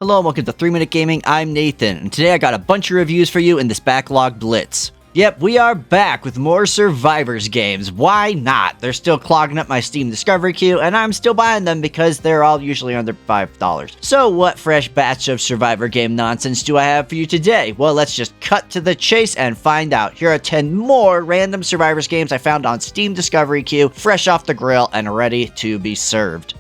Hello and welcome to 3 Minute Gaming. I'm Nathan, and today I got a bunch of reviews for you in this Backlog Blitz. Yep, we are back with more Survivors games. Why not? They're still clogging up my Steam Discovery queue, and I'm still buying them because they're all usually under $5. So what fresh batch of Survivor game nonsense do I have for you today? Well, let's just cut to the chase and find out. Here are 10 more random Survivors games I found on Steam Discovery queue, fresh off the grill and ready to be served.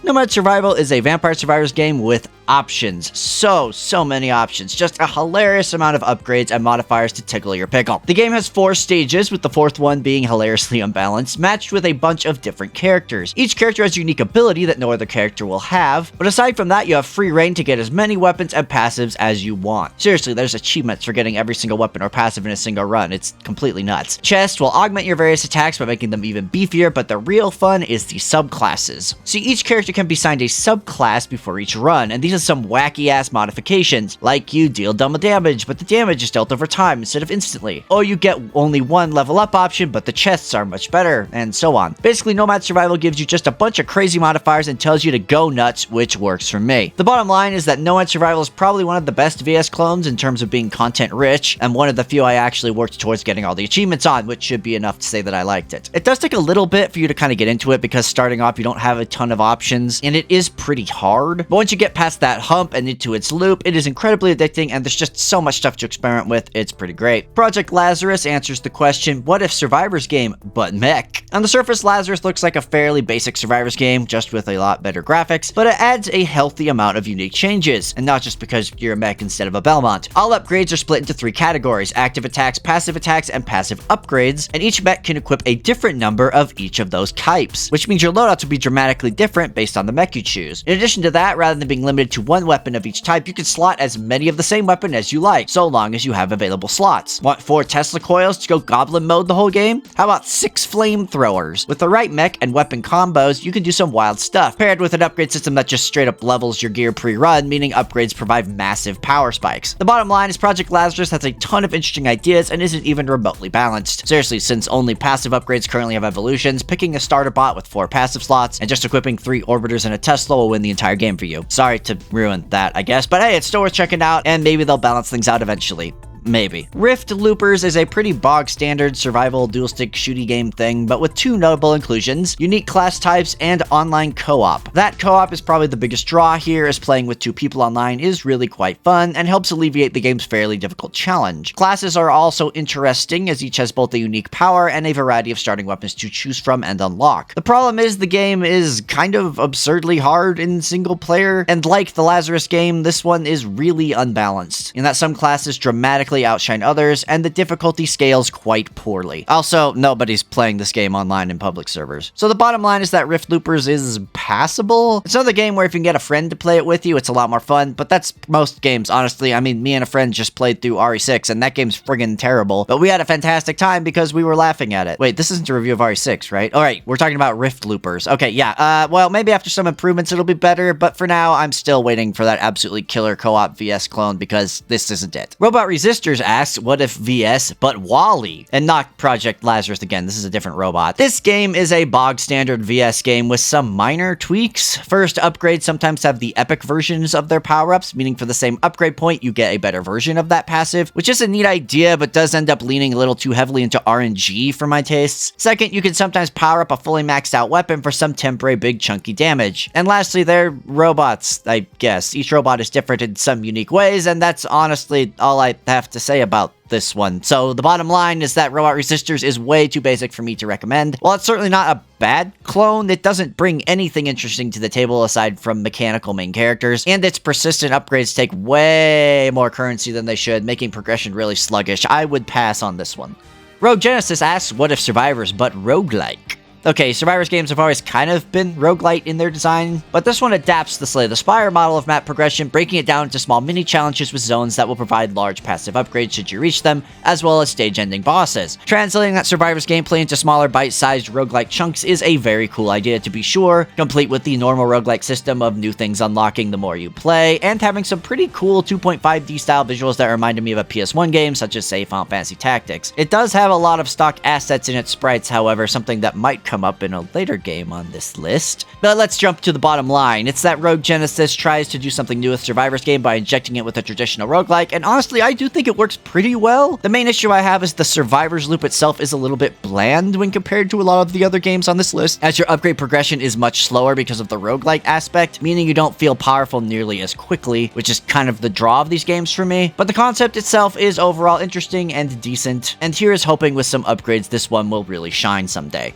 Nomad Survival is a Vampire Survivors game with options. So many options. Just a hilarious amount of upgrades and modifiers to tickle your pickle. The game has 4 stages, with the 4th one being hilariously unbalanced, matched with a bunch of different characters. Each character has a unique ability that no other character will have, but aside from that, you have free reign to get as many weapons and passives as you want. Seriously, there's achievements for getting every single weapon or passive in a single run. It's completely nuts. Chests will augment your various attacks by making them even beefier, but the real fun is the subclasses. See, each character can be assigned a subclass before each run, and these are some wacky-ass modifications, like you deal double damage, but the damage is dealt over time instead of instantly, or you get only one level up option, but the chests are much better, and so on. Basically, Nomad Survival gives you just a bunch of crazy modifiers and tells you to go nuts, which works for me. The bottom line is that Nomad Survival is probably one of the best VS clones in terms of being content-rich, and one of the few I actually worked towards getting all the achievements on, which should be enough to say that I liked it. It does take a little bit for you to kind of get into it, because starting off, you don't have a ton of options, and it is pretty hard, but once you get past that hump and into its loop, it is incredibly addicting, and there's just so much stuff to experiment with. It's pretty great. Project Lazarus answers the question, what if Survivors game, but mech? On the surface, Lazarus looks like a fairly basic Survivors game, just with a lot better graphics, but it adds a healthy amount of unique changes, and not just because you're a mech instead of a Belmont. All upgrades are split into 3 categories: active attacks, and passive upgrades, and each mech can equip a different number of each of those types, which means your loadouts will be dramatically different based on the mech you choose. In addition to that, rather than being limited to one weapon of each type, you can slot as many of the same weapon as you like, so long as you have available slots. Want 4 Tesla coils to go goblin mode the whole game? How about 6 flamethrowers? With the right mech and weapon combos, you can do some wild stuff, paired with an upgrade system that just straight up levels your gear pre-run, meaning upgrades provide massive power spikes. The bottom line is Project Lazarus has a ton of interesting ideas and isn't even remotely balanced. Seriously, since only passive upgrades currently have evolutions, picking a starter bot with 4 passive slots and just equipping 3 orbiters and a Tesla will win the entire game for you. Sorry to ruin that, I guess, but hey, it's still worth checking out, and maybe they'll balance things out eventually. Maybe. Rift Loopers is a pretty bog-standard survival dual-stick shooty game thing, but with 2 notable inclusions: unique class types and online co-op. That co-op is probably the biggest draw here, as playing with 2 people online is really quite fun and helps alleviate the game's fairly difficult challenge. Classes are also interesting, as each has both a unique power and a variety of starting weapons to choose from and unlock. The problem is the game is kind of absurdly hard in single player, and like the Lazarus game, this one is really unbalanced, in that some classes dramatically outshine others, and the difficulty scales quite poorly. Also, nobody's playing this game online in public servers. So the bottom line is that Rift Loopers is passable. It's another game where if you can get a friend to play it with you, it's a lot more fun, but that's most games, honestly. I mean, me and a friend just played through RE6, and that game's friggin' terrible, but we had a fantastic time because we were laughing at it. Wait, this isn't a review of RE6, right? Alright, we're talking about Rift Loopers. Okay, yeah, well, maybe after some improvements it'll be better, but for now, I'm still waiting for that absolutely killer co-op VS clone because this isn't it. Robot Resistors asks, what if VS, but Wally? And not Project Lazarus again, this is a different robot. This game is a bog-standard VS game with some minor tweaks. First, upgrades sometimes have the epic versions of their power-ups, meaning for the same upgrade point, you get a better version of that passive, which is a neat idea, but does end up leaning a little too heavily into RNG for my tastes. Second, you can sometimes power up a fully maxed out weapon for some temporary big chunky damage. And lastly, they're robots, I guess. Each robot is different in some unique ways, and that's honestly all I have to say about this one. So the bottom line is that Robot Resistors is way too basic for me to recommend. While it's certainly not a bad clone, it doesn't bring anything interesting to the table aside from mechanical main characters, and its persistent upgrades take way more currency than they should, making progression really sluggish. I would pass on this one. Rogue Genesis asks, what if Survivors but roguelike? Okay, Survivors games have always kind of been roguelite in their design, but this one adapts the Slay the Spire model of map progression, breaking it down into small mini-challenges with zones that will provide large passive upgrades should you reach them, as well as stage-ending bosses. Translating that Survivors gameplay into smaller bite-sized roguelike chunks is a very cool idea to be sure, complete with the normal roguelike system of new things unlocking the more you play, and having some pretty cool 2.5D style visuals that reminded me of a PS1 game, such as, say, Final Fantasy Tactics. It does have a lot of stock assets in its sprites, however, something that might come up in a later game on this list. But let's jump to the bottom line. It's that Rogue Genesis tries to do something new with Survivor's game by injecting it with a traditional roguelike, and honestly, I do think it works pretty well. The main issue I have is the Survivor's loop itself is a little bit bland when compared to a lot of the other games on this list, as your upgrade progression is much slower because of the roguelike aspect, meaning you don't feel powerful nearly as quickly, which is kind of the draw of these games for me. But the concept itself is overall interesting and decent, and here is hoping with some upgrades this one will really shine someday.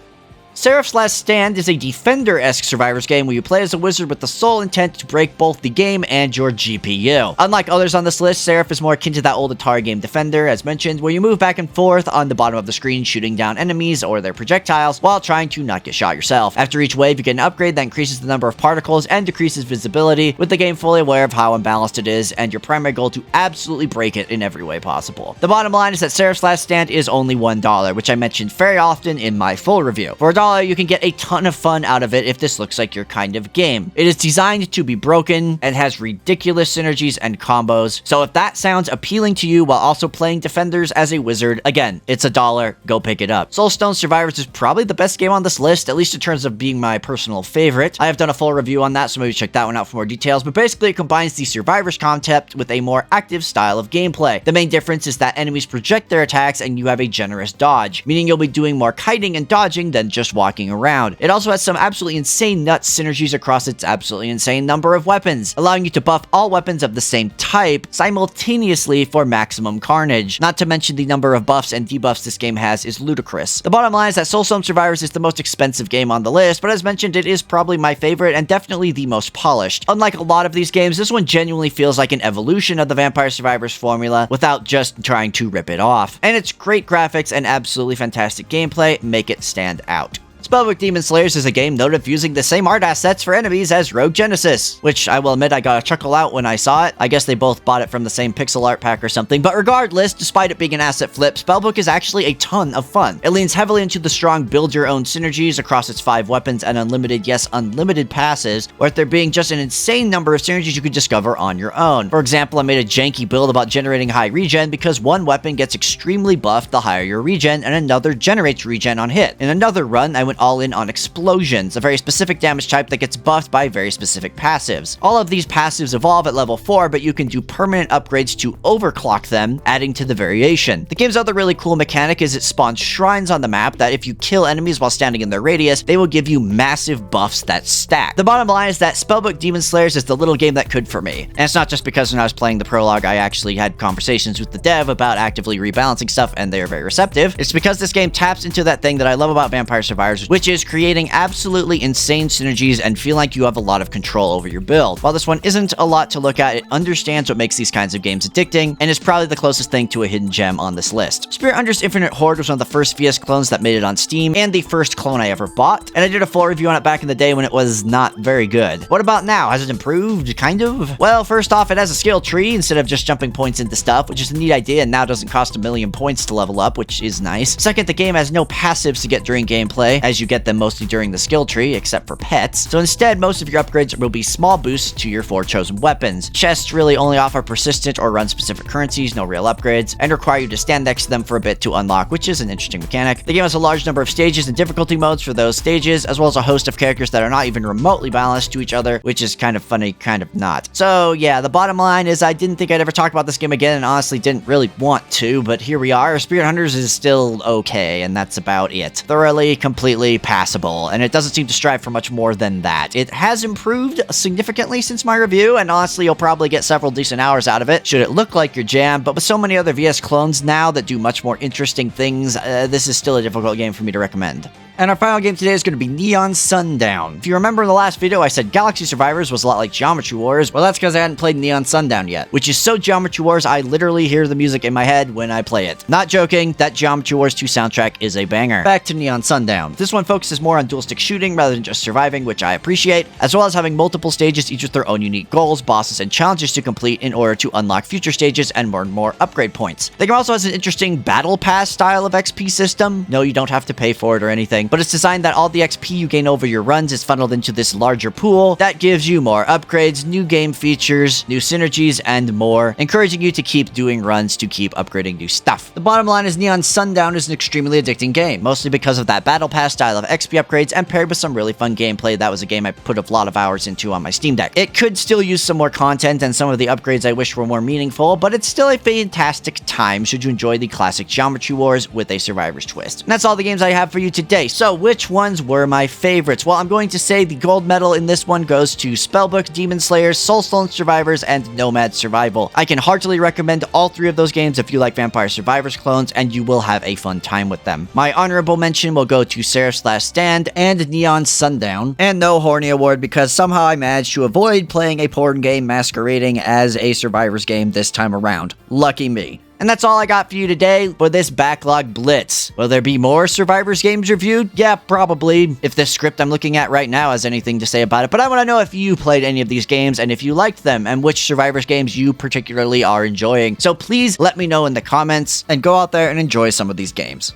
Seraph's Last Stand is a Defender-esque Survivors game where you play as a wizard with the sole intent to break both the game and your GPU. Unlike others on this list, Seraph is more akin to that old Atari game Defender, as mentioned, where you move back and forth on the bottom of the screen shooting down enemies or their projectiles while trying to not get shot yourself. After each wave, you get an upgrade that increases the number of particles and decreases visibility, with the game fully aware of how unbalanced it is, and your primary goal to absolutely break it in every way possible. The bottom line is that Seraph's Last Stand is only $1, which I mentioned very often in my full review. For $1, you can get a ton of fun out of it if this looks like your kind of game. It is designed to be broken and has ridiculous synergies and combos, so if that sounds appealing to you while also playing Defenders as a wizard, again, it's $1, go pick it up. Soulstone Survivors is probably the best game on this list, at least in terms of being my personal favorite. I have done a full review on that, so maybe check that one out for more details, but basically it combines the Survivors concept with a more active style of gameplay. The main difference is that enemies project their attacks and you have a generous dodge, meaning you'll be doing more kiting and dodging than just walking around. It also has some absolutely insane nuts synergies across its absolutely insane number of weapons, allowing you to buff all weapons of the same type simultaneously for maximum carnage. Not to mention the number of buffs and debuffs this game has is ludicrous. The bottom line is that Soulstone Survivors is the most expensive game on the list, but as mentioned, it is probably my favorite and definitely the most polished. Unlike a lot of these games, this one genuinely feels like an evolution of the Vampire Survivors formula without just trying to rip it off. And its great graphics and absolutely fantastic gameplay make it stand out. Spellbook Demonslayers is a game noted for using the same art assets for enemies as Rogue Genesis, which I will admit I got a chuckle out when I saw it. I guess they both bought it from the same pixel art pack or something, but regardless, despite it being an asset flip, Spellbook is actually a ton of fun. It leans heavily into the strong build-your-own synergies across its 5 weapons and unlimited, yes, unlimited passes, with there being just an insane number of synergies you could discover on your own. For example, I made a janky build about generating high regen because one weapon gets extremely buffed the higher your regen, and another generates regen on hit. In another run, I went all in on explosions, a very specific damage type that gets buffed by very specific passives. All of these passives evolve at level 4, but you can do permanent upgrades to overclock them, adding to the variation. The game's other really cool mechanic is it spawns shrines on the map that if you kill enemies while standing in their radius, they will give you massive buffs that stack. The bottom line is that Spellbook Demonslayers is the little game that could for me. And it's not just because when I was playing the prologue, I actually had conversations with the dev about actively rebalancing stuff, and they are very receptive. It's because this game taps into that thing that I love about Vampire Survivors, which is creating absolutely insane synergies and feel like you have a lot of control over your build. While this one isn't a lot to look at, it understands what makes these kinds of games addicting, and is probably the closest thing to a hidden gem on this list. Spirit Hunter's Infinite Horde was one of the first VS clones that made it on Steam, and the first clone I ever bought, and I did a full review on it back in the day when it was not very good. What about now? Has it improved? Kind of? Well, first off, it has a skill tree instead of just jumping points into stuff, which is a neat idea and now doesn't cost 1,000,000 points to level up, which is nice. Second, the game has no passives to get during gameplay, as you get them mostly during the skill tree, except for pets. So instead, most of your upgrades will be small boosts to your 4 chosen weapons. Chests really only offer persistent or run specific currencies, no real upgrades, and require you to stand next to them for a bit to unlock, which is an interesting mechanic. The game has a large number of stages and difficulty modes for those stages, as well as a host of characters that are not even remotely balanced to each other, which is kind of funny, kind of not. So yeah, the bottom line is I didn't think I'd ever talk about this game again, and honestly didn't really want to, but here we are. Spirit Hunters is still okay, and that's about it. Thoroughly, completely passable, and it doesn't seem to strive for much more than that. It has improved significantly since my review, and honestly, you'll probably get several decent hours out of it, should it look like your jam, but with so many other VS clones now that do much more interesting things, this is still a difficult game for me to recommend. And our final game today is going to be Neon Sundown. If you remember in the last video, I said Galaxy Survivors was a lot like Geometry Wars. Well, that's because I hadn't played Neon Sundown yet, which is so Geometry Wars, I literally hear the music in my head when I play it. Not joking, that Geometry Wars 2 soundtrack is a banger. Back to Neon Sundown. This one focuses more on dual-stick shooting rather than just surviving, which I appreciate, as well as having multiple stages, each with their own unique goals, bosses, and challenges to complete in order to unlock future stages and more upgrade points. The game also has an interesting battle pass style of XP system. No, you don't have to pay for it or anything. but it's designed that all the XP you gain over your runs is funneled into this larger pool that gives you more upgrades, new game features, new synergies, and more, encouraging you to keep doing runs to keep upgrading new stuff. The bottom line is Neon Sundown is an extremely addicting game, mostly because of that battle pass style of XP upgrades and paired with some really fun gameplay. That was a game I put a lot of hours into on my Steam Deck. It could still use some more content and some of the upgrades I wish were more meaningful, but it's still a fantastic time should you enjoy the classic Geometry Wars with a Survivor's twist. And that's all the games I have for you today. So which ones were my favorites? Well, I'm going to say the gold medal in this one goes to Spellbook Demonslayers, Soulstone Survivors, and Nomad Survival. I can heartily recommend all three of those games if you like Vampire Survivors clones, and you will have a fun time with them. My honorable mention will go to Seraph's Last Stand and Neon Sundown, and no Horny Award because somehow I managed to avoid playing a porn game masquerading as a Survivors game this time around. Lucky me. And that's all I got for you today for this Backlog Blitz. Will there be more Survivors games reviewed? Yeah, probably, if this script I'm looking at right now has anything to say about it. But I want to know if you played any of these games and if you liked them and which Survivors games you particularly are enjoying. So please let me know in the comments and go out there and enjoy some of these games.